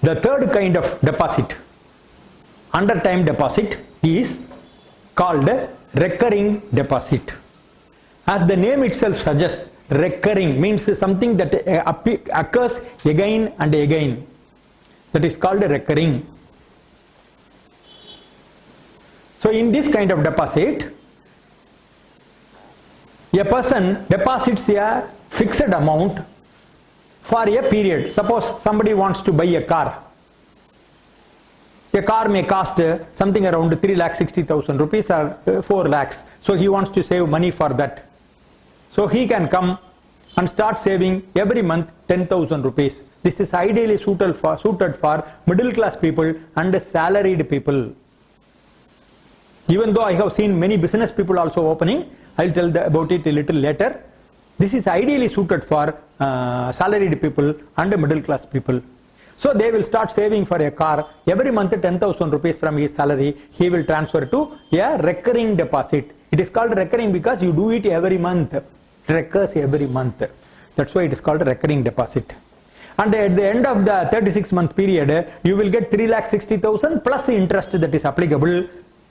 The third kind of deposit, under time deposit, is called recurring deposit. As the name itself suggests, recurring means something that occurs again and again. That is called recurring. So in this kind of deposit, a person deposits a fixed amount for a period. Suppose somebody wants to buy a car. A car may cost something around 3,60,000 rupees or 4 lakhs. So he wants to save money for that. So he can come and start saving every month 10,000 rupees. This is ideally suited for middle class people and salaried people. Even though I have seen many business people also opening, I will tell about it a little later. This is ideally suited for salaried people and middle class people. So they will start saving for a car. Every month 10,000 rupees from his salary he will transfer to a recurring deposit. It is called recurring because you do it every month. It recurs every month. That's why it is called recurring deposit. And at the end of the 36-month period, you will get 3,60,000 plus the interest that is applicable.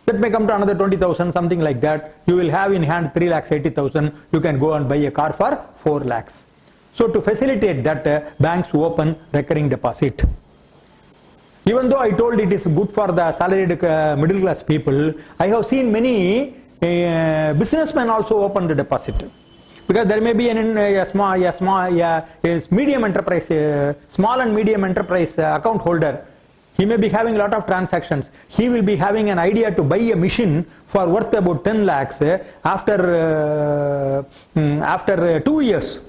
That may come to another 20,000, something like that. You will have in hand 3,80,000. You can go and buy a car for 4 lakhs. So to facilitate that, banks open recurring deposit. Even though I told it is good for the salaried middle class people, I have seen many businessmen also open the deposit. Because there may be a medium enterprise, small and medium enterprise account holder. He may be having a lot of transactions. He will be having an idea to buy a machine for worth about 10 lakhs after 2 years.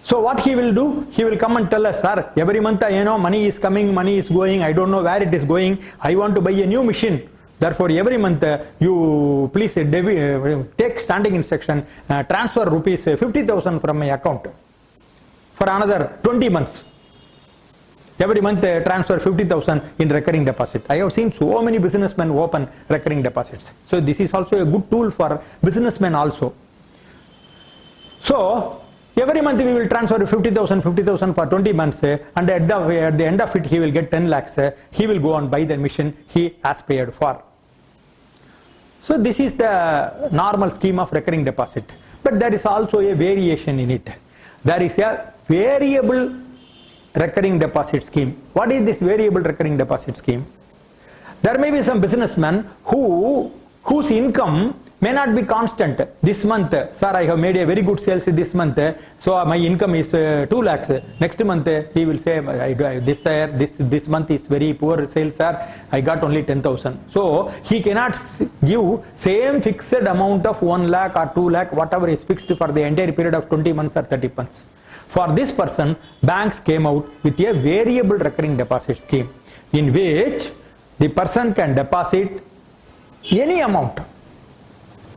So what he will do? He will come and tell us, sir, every month money is coming, money is going, I don't know where it is going. I want to buy a new machine. Therefore, every month you please take standing instruction, transfer rupees 50,000 from my account for another 20 months. Every month transfer 50,000 in recurring deposit. I have seen so many businessmen open recurring deposits. So this is also a good tool for businessmen also. So every month we will transfer 50,000 for 20 months and at the end of it he will get 10 lakhs. He will go and buy the machine he has paid for. So this is the normal scheme of recurring deposit. But there is also a variation in it. There is a variable recurring deposit scheme. What is this variable recurring deposit scheme? There may be some businessmen whose income may not be constant. This month, sir, I have made a very good sales this month, so my income is 2 lakhs. Next month, he will say, this month is very poor sales, sir. I got only 10,000. So he cannot give same fixed amount of 1 lakh or 2 lakh, whatever is fixed for the entire period of 20 months or 30 months. For this person, banks came out with a variable recurring deposit scheme in which the person can deposit any amount.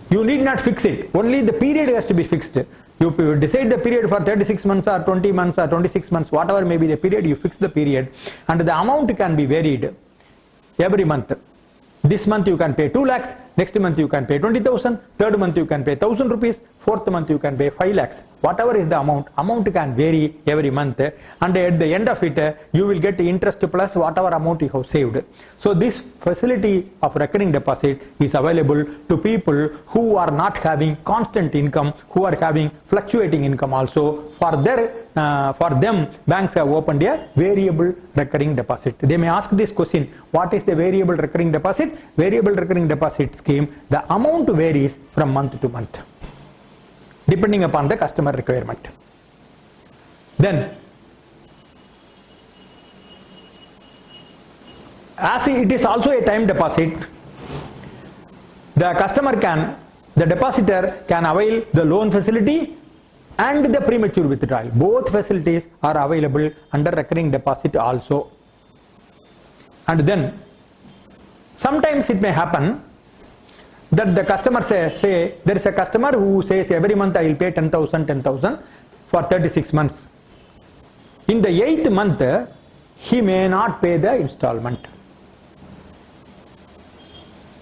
You need not fix it. Only the period has to be fixed. You decide the period for 36 months or 20 months or 26 months, whatever may be the period, you fix the period and the amount can be varied every month. This month you can pay 2 lakhs, next month you can pay 20,000, third month you can pay 1,000 rupees, fourth month you can pay 5 lakhs. Whatever is the amount can vary every month and at the end of it you will get interest plus whatever amount you have saved. So this facility of recurring deposit is available to people who are not having constant income, who are having fluctuating income also. For them, banks have opened a variable recurring deposit. They may ask this question, what is the variable recurring deposit? Variable recurring deposit scheme, the amount varies from month to month, depending upon the customer requirement. Then, as it is also a time deposit, the depositor can avail the loan facility and the premature withdrawal. Both facilities are available under recurring deposit also. And then, sometimes it may happen that the customer say there is a customer who says every month I will pay 10,000 for 36 months. In the 8th month, he may not pay the installment.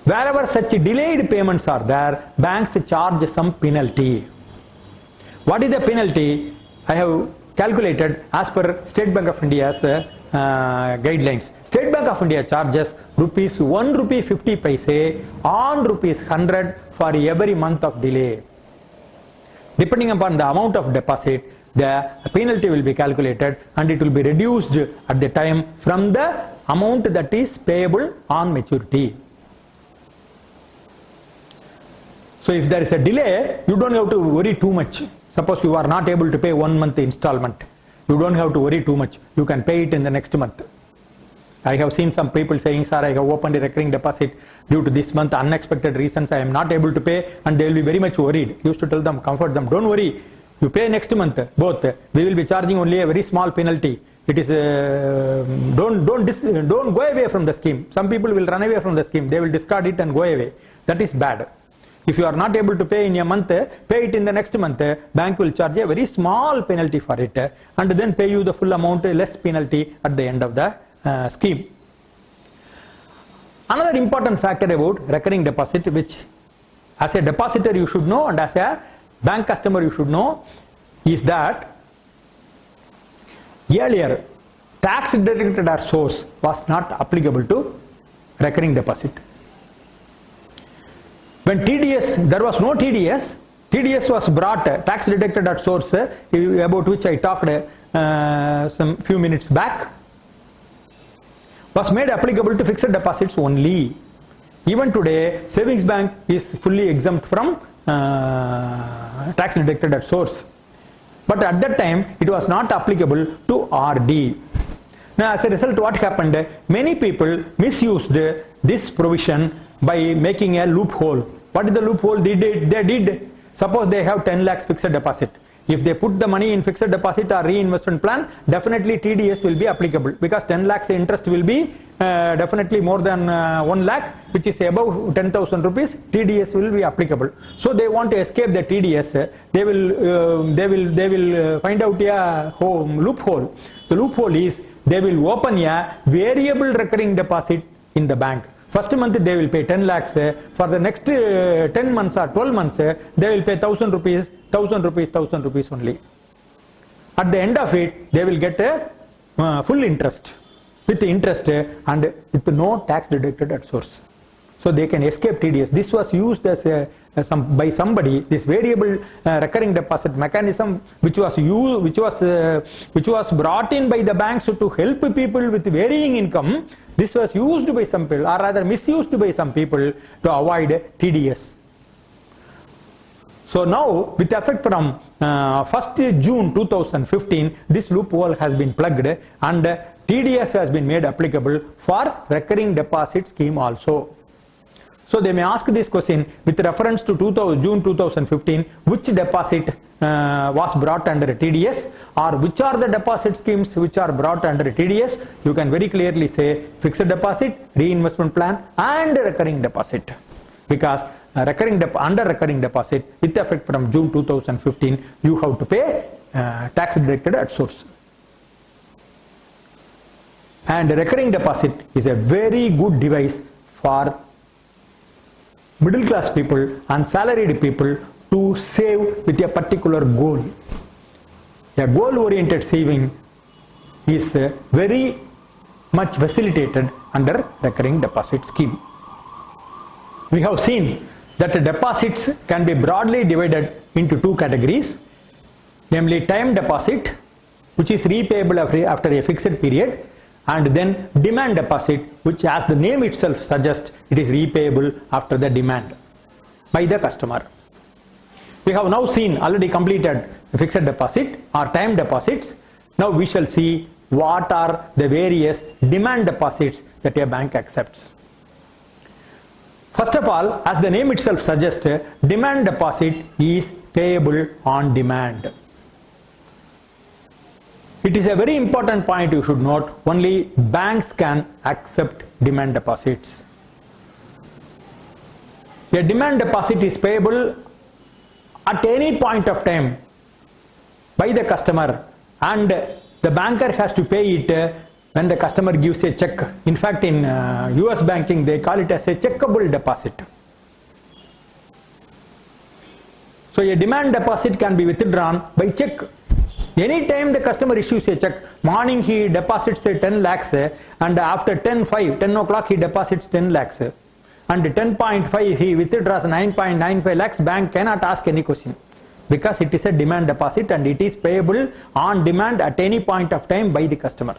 Wherever such delayed payments are there, banks charge some penalty. What is the penalty? I have calculated as per State Bank of India's guidelines. State Bank of India charges rupees 1 rupee 50 paise on rupees 100 for every month of delay. Depending upon the amount of deposit, the penalty will be calculated and it will be reduced at the time from the amount that is payable on maturity. So if there is a delay, you don't have to worry too much. Suppose you are not able to pay 1 month installment, you don't have to worry too much. You can pay it in the next month. I have seen some people saying, sir, I have opened a recurring deposit due to this month unexpected reasons I am not able to pay, and they will be very much worried. Used to tell them, comfort them, don't worry, you pay next month both. We will be charging only a very small penalty. It is don't go away from the scheme. Some people will run away from the scheme. They will discard it and go away. That is bad. If you are not able to pay in a month, pay it in the next month. Bank will charge a very small penalty for it and then pay you the full amount, less penalty at the end of the scheme. Another important factor about recurring deposit, which as a depositor you should know and as a bank customer you should know, is that earlier tax deducted or source was not applicable to recurring deposit. When TDS, there was no TDS. TDS was brought, tax deducted at source, about which I talked some few minutes back, was made applicable to fixed deposits only. Even today, savings bank is fully exempt from tax deducted at source. But at that time, it was not applicable to RD. Now, as a result, what happened? Many people misused this provision by making a loophole. What is the loophole they did? Suppose they have 10 lakhs fixed deposit. If they put the money in fixed deposit or reinvestment plan, definitely TDS will be applicable, because 10 lakhs interest will be definitely more than 1 lakh, which is above 10,000 rupees. TDS will be applicable. So they want to escape the TDS. They will find out a loophole. The loophole is they will open a variable recurring deposit in the bank. First month they will pay 10 lakhs. For the next 10 months or 12 months, they will pay 1,000 rupees, 1,000 rupees, 1,000 rupees only. At the end of it, they will get a full interest, with interest and with no tax deducted at source. So they can escape TDS. This was used as by somebody, this variable recurring deposit mechanism, which was brought in by the banks to help people with varying income. This was used by some people, or rather misused by some people, to avoid TDS. So now, with effect from 1st June 2015, this loophole has been plugged and TDS has been made applicable for recurring deposit scheme also. So they may ask this question with reference to June 2015, which deposit was brought under TDS, or which are the deposit schemes which are brought under TDS? You can very clearly say fixed deposit, reinvestment plan and recurring deposit, because under recurring deposit with effect from June 2015 you have to pay tax deducted at source. And recurring deposit is a very good device for middle class people and salaried people to save with a particular goal. A goal oriented saving is very much facilitated under recurring deposit scheme. We have seen that deposits can be broadly divided into two categories, namely time deposit, which is repayable after a fixed period, and then demand deposit, which, as the name itself suggests, it is repayable after the demand by the customer. We have now seen already completed fixed deposit or time deposits. Now we shall see what are the various demand deposits that a bank accepts. First of all, as the name itself suggests, demand deposit is payable on demand. It is a very important point you should note. Only banks can accept demand deposits. A demand deposit is payable at any point of time by the customer, and the banker has to pay it when the customer gives a check. In fact, in US banking they call it as a checkable deposit. So a demand deposit can be withdrawn by check. Anytime the customer issues a check, morning he deposits 10 lakhs and after 10 o'clock he deposits 10 lakhs. And 10.5 he withdraws 9.95 lakhs, bank cannot ask any question. Because it is a demand deposit and it is payable on demand at any point of time by the customer.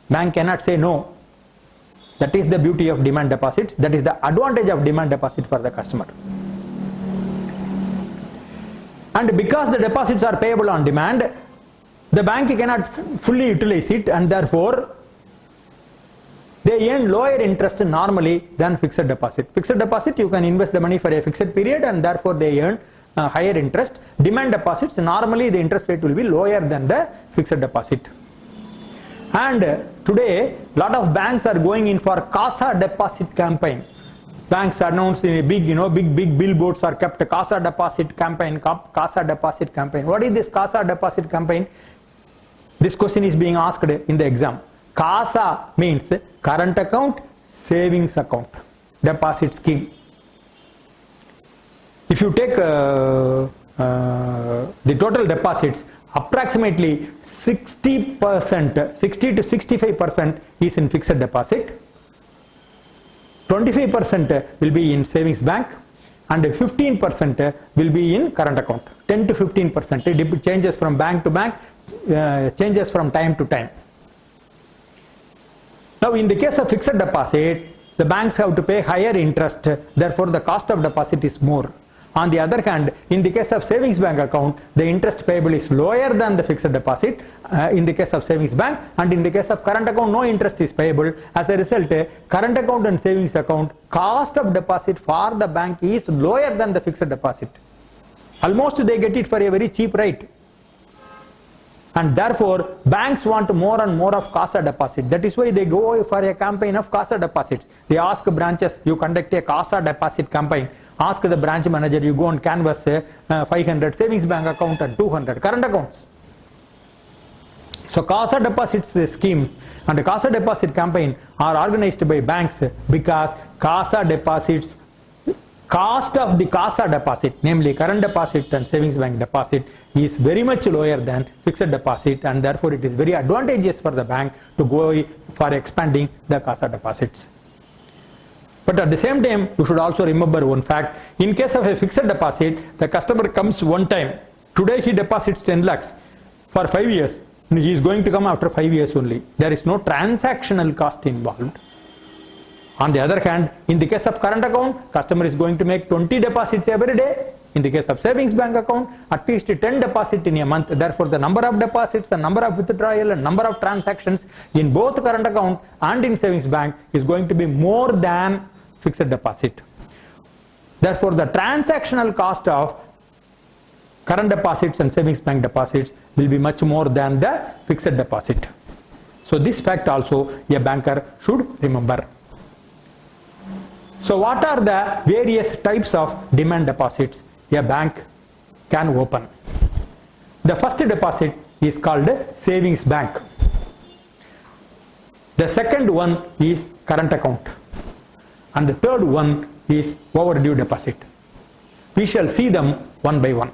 Bank cannot say no. That is the beauty of demand deposits. That is the advantage of demand deposit for the customer. And because the deposits are payable on demand, the bank cannot fully utilize it and therefore they earn lower interest normally than fixed deposit. Fixed deposit, you can invest the money for a fixed period and therefore they earn higher interest. Demand deposits, normally the interest rate will be lower than the fixed deposit. And today, lot of banks are going in for CASA deposit campaign. Banks announced in a big billboards are kept, CASA deposit campaign, CASA deposit campaign. What is this CASA deposit campaign? This question is being asked in the exam. CASA means current account, savings account, deposit scheme. If you take the total deposits, approximately 60%, 60 to 65% is in fixed deposit, 25% will be in savings bank, and 15% will be in current account. 10 to 15%. It changes from bank to bank, changes from time to time. Now, in the case of fixed deposit, the banks have to pay higher interest, therefore the cost of deposit is more. On the other hand, in the case of savings bank account, the interest payable is lower than the fixed deposit in the case of savings bank, and in the case of current account, no interest is payable. As a result, current account and savings account, cost of deposit for the bank is lower than the fixed deposit. Almost they get it for a very cheap rate. And therefore, banks want more and more of CASA deposit. That is why they go for a campaign of CASA deposits. They ask branches, you conduct a CASA deposit campaign. Ask the branch manager, you go and canvass 500 savings bank account and 200 current accounts. So CASA deposits scheme and the CASA deposit campaign are organized by banks because CASA deposits, cost of the CASA deposit, namely current deposit and savings bank deposit, is very much lower than fixed deposit, and therefore it is very advantageous for the bank to go for expanding the CASA deposits. But at the same time, you should also remember one fact. In case of a fixed deposit, the customer comes one time. Today he deposits 10 lakhs for 5 years. He is going to come after 5 years only. There is no transactional cost involved. On the other hand, in the case of current account, customer is going to make 20 deposits every day. In the case of savings bank account, at least 10 deposits in a month. Therefore, the number of deposits, the number of withdrawal and number of transactions in both current account and in savings bank is going to be more than fixed deposit. Therefore, the transactional cost of current deposits and savings bank deposits will be much more than the fixed deposit. So, this fact also a banker should remember. So, what are the various types of demand deposits a bank can open? The first deposit is called savings bank. The second one is current account. And the third one is overdue deposit. We shall see them one by one.